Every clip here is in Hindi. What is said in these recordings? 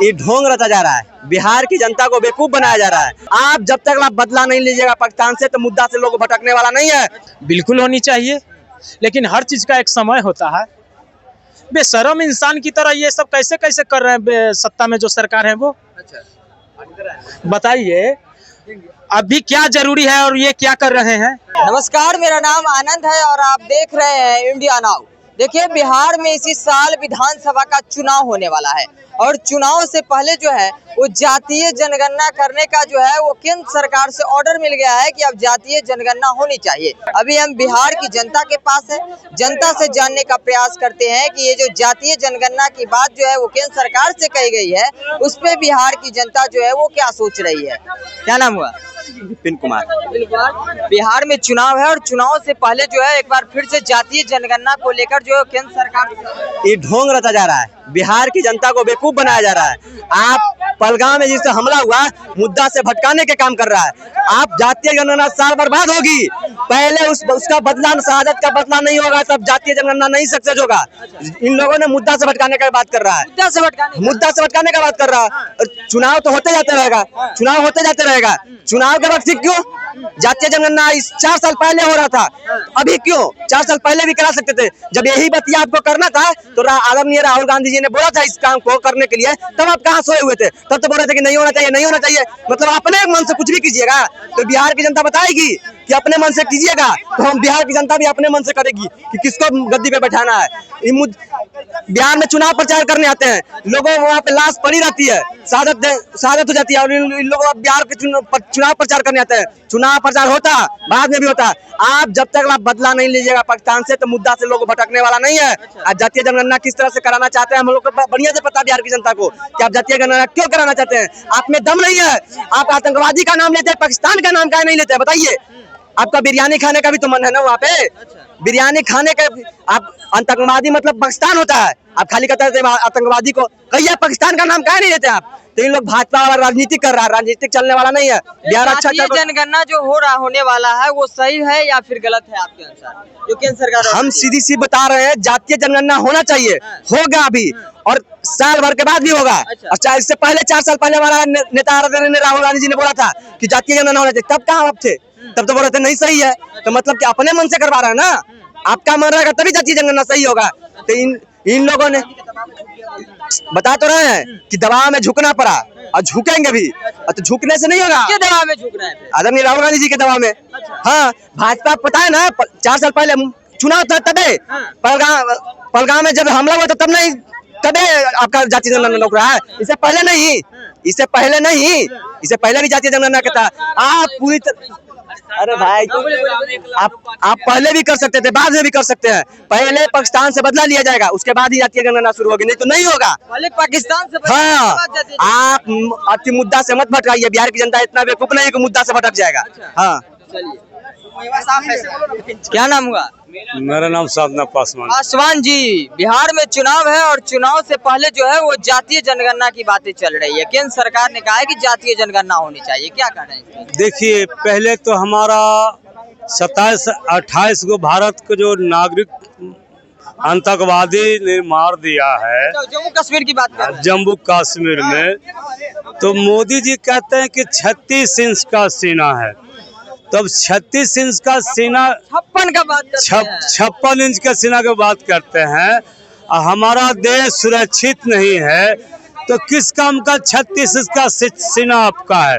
ये ढोंग रचा जा रहा है। बिहार की जनता को बेवकूफ बनाया जा रहा है। आप जब तक आप बदला नहीं लीजिएगा पाकिस्तान से तो मुद्दा से लोग भटकने वाला नहीं है। बिल्कुल होनी चाहिए, लेकिन हर चीज का एक समय होता है। बेशरम इंसान की तरह ये सब कैसे कैसे कर रहे हैं सत्ता में जो सरकार है वो। बताइए अभी क्या जरूरी है और ये क्या कर रहे हैं। नमस्कार, मेरा नाम आनंद है और आप देख रहे हैं इंडिया नाउ। देखिए, बिहार में इसी साल विधानसभा का चुनाव होने वाला है और चुनाव से पहले जो है वो जातीय जनगणना करने का जो है वो केंद्र सरकार से ऑर्डर मिल गया है कि अब जातीय जनगणना होनी चाहिए। अभी हम बिहार की जनता के पास है, जनता से जानने का प्रयास करते हैं कि ये जो जातीय जनगणना की बात जो है वो केंद्र सरकार से कही गई है उस पे बिहार की जनता जो है वो क्या सोच रही है। क्या नाम हुआ? विपिन कुमार। बिहार में चुनाव है और चुनाव से पहले जो है एक बार फिर से जातीय जनगणना को लेकर जो केंद्र सरकार ये ढोंग रचा जा रहा है। बिहार की जनता को बेवकूफ बनाया जा रहा है। आप पहलगाम में जिससे हमला हुआ मुद्दा से भटकाने के काम कर रहा है। आप जातीय जनगणना साल बर्बाद होगी, पहले उसका बदला, शहादत का बदला नहीं होगा तब जातीय जनगणना नहीं सक्सेस होगा। इन लोगों ने मुद्दा से भटकाने का बात कर रहा है, मुद्दा से भटकाने का बात कर रहा है। चुनाव तो होते जाते रहेगा, चुनाव होते जाते रहेगा। चुनाव के वक्त क्यों जातीय जनगणना 4 साल पहले हो रहा था, अभी क्यों 4 साल पहले भी करा सकते थे। जब यही बतिया आपको करना था तो आदरणीय राहुल गांधी जी ने बोला था इस काम को करने के लिए, तब आप कहाँ सोए हुए थे? तब तो बोल रहे थे कि नहीं होना चाहिए, नहीं होना चाहिए। मतलब अपने मन से कुछ भी कीजिएगा तो बिहार की जनता बताएगी कि अपने मन से कीजिएगा तो हम बिहार की जनता भी अपने मन से करेगी कि किसको गद्दी पे बैठाना है। बिहार में चुनाव प्रचार करने आते हैं, लोगों वहाँ पे लाश पड़ी रहती है, शहादत हो जाती है और इन लोगों बिहार के चुनाव प्रचार करने आते हैं। चुनाव प्रचार होता बाद में भी होता। आप जब तक आप बदला नहीं लीजिएगा पाकिस्तान से तो मुद्दा से लोग भटकने वाला नहीं है। आज जातीय जनगणना किस तरह से कराना चाहते हैं हम लोग को बढ़िया से पता बिहार की जनता को कि आप जातीय जनगणना क्यों कराना चाहते हैं। आप में दम नहीं है, आप आतंकवादी का नाम लेते हैं, पाकिस्तान का नाम क्या नहीं लेते हैं बताइए। आपका बिरयानी खाने का भी तो मन है ना वहाँ पे, बिरयानी खाने का। आप आतंकवादी मतलब पाकिस्तान होता है, आप खाली कहते हैं आतंकवादी को, कहिए पाकिस्तान का नाम क्या नहीं लेते आप। तो इन लोग भाजपा वाला राजनीति कर रहा है, राजनीतिक चलने वाला नहीं है। बिहार अच्छा जनगणना जो होने वाला है वो सही है या फिर गलत है आपके अनुसार? जो केंद्र सरकार, हम सीधी सी बता रहे हैं जातीय जनगणना होना चाहिए, होगा अभी और साल भर के बाद भी होगा। अच्छा, इससे पहले 4 साल पहले हमारा नेता राहुल गांधी जी ने बोला था कि जातीय जनगणना होना चाहिए, तब कहाँ आप थे? तब तो बोल रहे थे नहीं सही है। तो मतलब कि अपने मन से करवा रहे हैं ना, आपका मन रहेगा तभी जातीय जनगणना सही होगा। तो इन लोगों ने बता तो रहे हैं कि दबाव में झुकना पड़ा और झुकेंगे भी, तो झुकने से नहीं होगा। किस दबाव में झुक रहे हैं? आदरणीय राहुल गांधी जी के दबाव में। हाँ, भाजपा पता है ना 4 साल पहले चुनाव था तबे पहलगाम में जब हमला हुआ था तब नहीं, तबे आपका जातीय जनगणना रोक रहा है। इससे पहले नहीं, इससे पहले भी जातीय जनगणना का था। आप पूरी अरे भाई आप पहले भी कर सकते थे, बाद में भी कर सकते हैं। पहले पाकिस्तान से बदला लिया जाएगा, उसके बाद ही जातीय जनगणना शुरू होगी, नहीं तो नहीं होगा। पहले पाकिस्तान से हाँ, आप अति मुद्दा से मत भटकाइए। बिहार की जनता इतना बेवकूफ नहीं है कि मुद्दा से भटक जाएगा। हाँ, क्या नाम हुआ? मेरा नाम साधना पासवान जी। बिहार में चुनाव है और चुनाव से पहले जो है वो जातीय जनगणना की बातें चल रही है। केंद्र सरकार ने कहा है कि जातीय जनगणना होनी चाहिए, क्या कह रहे हैं? देखिए, पहले तो हमारा 27-28 को भारत को जो नागरिक आतंकवादी ने मार दिया है, जम्मू कश्मीर की बात कर रहे हैं। जम्मू कश्मीर में, तो मोदी जी कहते हैं कि 36 इंच का सीना है। तब 36 इंच का सीना 56 इंच का सीना की बात करते हैं। हमारा देश सुरक्षित नहीं है तो किस काम का 36 इंच का सीना आपका है?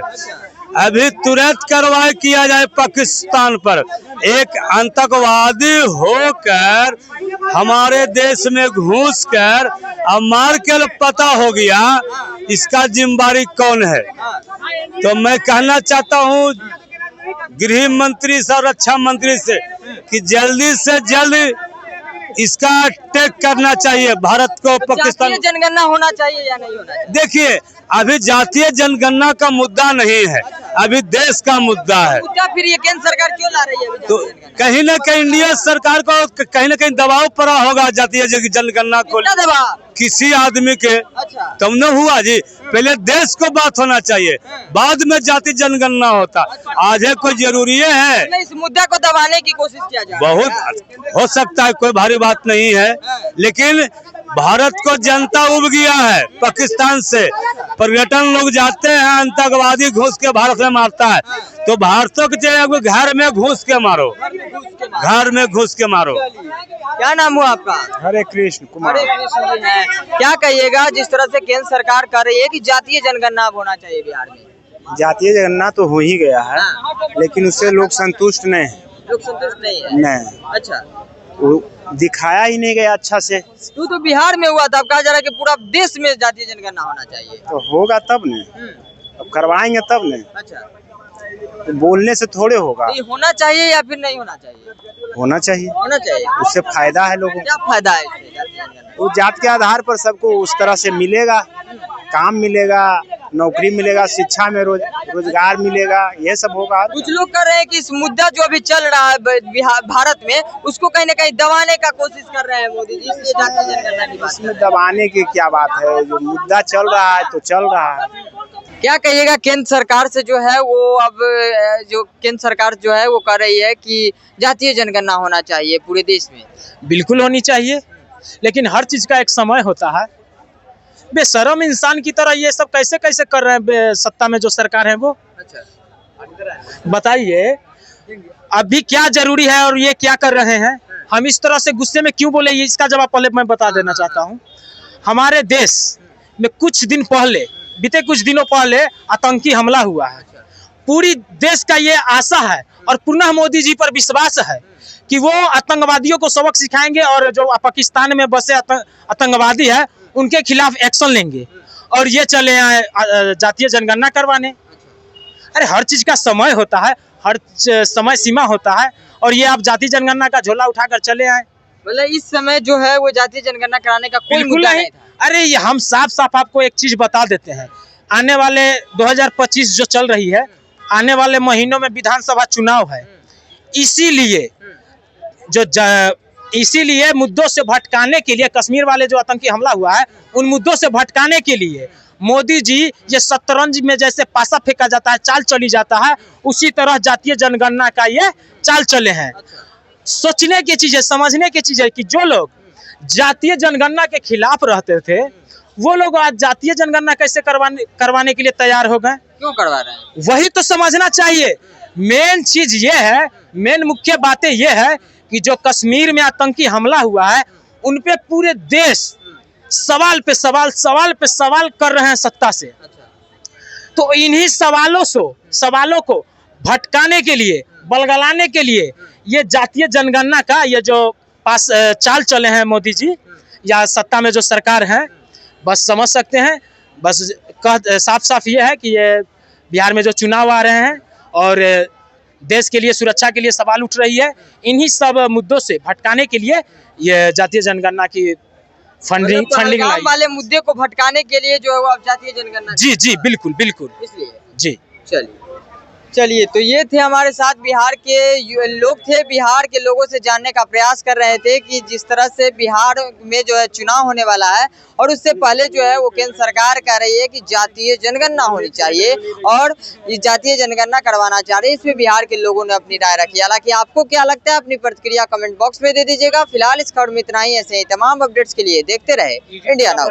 अभी तुरंत कार्रवाई किया जाए पाकिस्तान पर। एक आतंकवादी होकर हमारे देश में घुस कर और मार के पता हो गया इसका जिम्मेदारी कौन है। तो मैं कहना चाहता हूँ गृह मंत्री से और रक्षा मंत्री से कि जल्दी से जल्द इसका अटैक करना चाहिए भारत को। पाकिस्तान जनगणना होना चाहिए या नहीं होना चाहिए? देखिए, अभी जातीय जनगणना का मुद्दा नहीं है, अभी देश का मुद्दा है। फिर ये केंद्र सरकार क्यों ला रही है? तो कहीं न कहीं इंडिया सरकार को कहीं न कहीं दबाव पड़ा होगा जातीय जनगणना को, किसी आदमी के। तब न हुआ जी, पहले देश को बात होना चाहिए, बाद में जातीय जनगणना होता। आज है कोई जरूरी है? इस मुद्दा को दबाने की कोशिश किया जाए, बहुत हो सकता है, कोई भारी बात नहीं है, लेकिन भारत को जनता उब गया है पाकिस्तान से। पर्यटन लोग जाते हैं, आतंकवादी घुस के भारत में मारता है, तो भारतों के चाहिए घर में घुस के मारो, घर में घुस के मारो। क्या नाम हुआ आपका? हरे कृष्ण कुमार। हरे कृष्ण जी हैं। क्या कहिएगा जिस तरह से केंद्र सरकार कर रही है कि जातीय जनगणना अब होना चाहिए बिहार में? जातीय जनगणना तो हो ही गया है, लेकिन उससे लोग संतुष्ट नहीं है। लोग संतुष्ट नहीं है? नहीं, अच्छा, वो दिखाया ही नहीं गया अच्छा से। तो बिहार में हुआ था, अब कहा जा रहा है कि पूरा देश में जातीय जनगणना होना चाहिए। तो होगा तब न, अब करवाएंगे तब न। अच्छा, तो बोलने से थोड़े होगा। ये होना चाहिए या फिर नहीं होना चाहिए? होना चाहिए, होना चाहिए। उससे फायदा है लोगों क्या फायदा है इससे जातीय जनगणना? को। जात के आधार पर सबको उस तरह से मिलेगा, काम मिलेगा, नौकरी मिलेगा, शिक्षा में रोजगार मिलेगा, ये सब होगा। कुछ लोग कह रहे हैं कि इस मुद्दा जो अभी चल रहा है भारत में, उसको कहीं ना कहीं दबाने का कोशिश कर रहे हैं मोदी जी, इसलिए जातीय जनगणना की बात कर रहे इसमें दबाने की क्या बात है, जो मुद्दा चल रहा है तो चल रहा है। क्या कहिएगा केंद्र सरकार से जो है वो अब जो केंद्र सरकार जो है वो कर रही है कि जातीय जनगणना होना चाहिए पूरे देश में? बिल्कुल होनी चाहिए, लेकिन हर चीज़ का एक समय होता है। बेशरम इंसान की तरह ये सब कैसे कैसे कर रहे हैं सत्ता में जो सरकार है वो? अच्छा, बताइए अभी क्या जरूरी है और ये क्या कर रहे हैं? हम इस तरह से गुस्से में क्यों बोले, ये इसका जवाब पहले मैं बता देना चाहता हूँ। हमारे देश में कुछ दिन पहले, बीते कुछ दिनों पहले आतंकी हमला हुआ है। पूरी देश का ये आशा है और पुनः मोदी जी पर विश्वास है कि वो आतंकवादियों को सबक सिखाएंगे और जो पाकिस्तान में बसे आतंकवादी है उनके खिलाफ एक्शन लेंगे और ये चले आए जातीय जनगणना करवाने। अरे हर चीज का समय होता है, हर समय सीमा होता है, और ये आप जातीय जनगणना का झोला उठाकर चले आए। मतलब इस समय जो है वो जातीय जनगणना कराने का कोई मुद्दा नहीं था। अरे ये हम साफ साफ आपको एक चीज बता देते हैं, आने वाले 2025 जो चल रही है, आने वाले महीनों में विधानसभा चुनाव है, इसीलिए मुद्दों से भटकाने के लिए, कश्मीर वाले जो आतंकी हमला हुआ है उन मुद्दों से भटकाने के लिए मोदी जी ये शतरंज में जैसे पासा फेंका जाता है, चाल चली जाता है, उसी तरह जातीय जनगणना का ये चाल चले हैं। सोचने की चीज है, समझने की चीज है कि जो लोग जातीय जनगणना के खिलाफ रहते थे वो लोग आज जातीय जनगणना कैसे करवाने के लिए तैयार हो गए? क्यों करवा रहे हैं? वही तो समझना चाहिए। मेन चीज ये है, मेन मुख्य बातें ये है कि जो कश्मीर में आतंकी हमला हुआ है उन पे पूरे देश सवाल पे सवाल कर रहे हैं सत्ता से। तो इन्हीं सवालों को भटकाने के लिए, बलगलाने के लिए ये जातीय जनगणना का ये जो पास चाल चले हैं मोदी जी या सत्ता में जो सरकार है, बस समझ सकते हैं। बस साफ ये है कि ये बिहार में जो चुनाव आ रहे हैं और देश के लिए, सुरक्षा के लिए सवाल उठ रही है, इन्हीं सब मुद्दों से भटकाने के लिए ये जातीय जनगणना की फंडिंग वाले मुद्दे को भटकाने के लिए जो है वो अब जातीय जनगणना। जी बिल्कुल इसलिए जी। चलिए तो ये थे हमारे साथ बिहार के लोग थे, बिहार के लोगों से जानने का प्रयास कर रहे थे कि जिस तरह से बिहार में जो है चुनाव होने वाला है और उससे पहले जो है वो केंद्र सरकार कह रही है कि जातीय जनगणना होनी चाहिए और ये जातीय जनगणना करवाना चाह रही है। इसमें बिहार के लोगों ने अपनी राय रखी। हालांकि आपको क्या लगता है, अपनी प्रतिक्रिया कमेंट बॉक्स में दे दीजिएगा। फिलहाल इस खबर में इतना ही। ऐसे ही तमाम अपडेट्स के लिए देखते रहे इंडिया नाउ।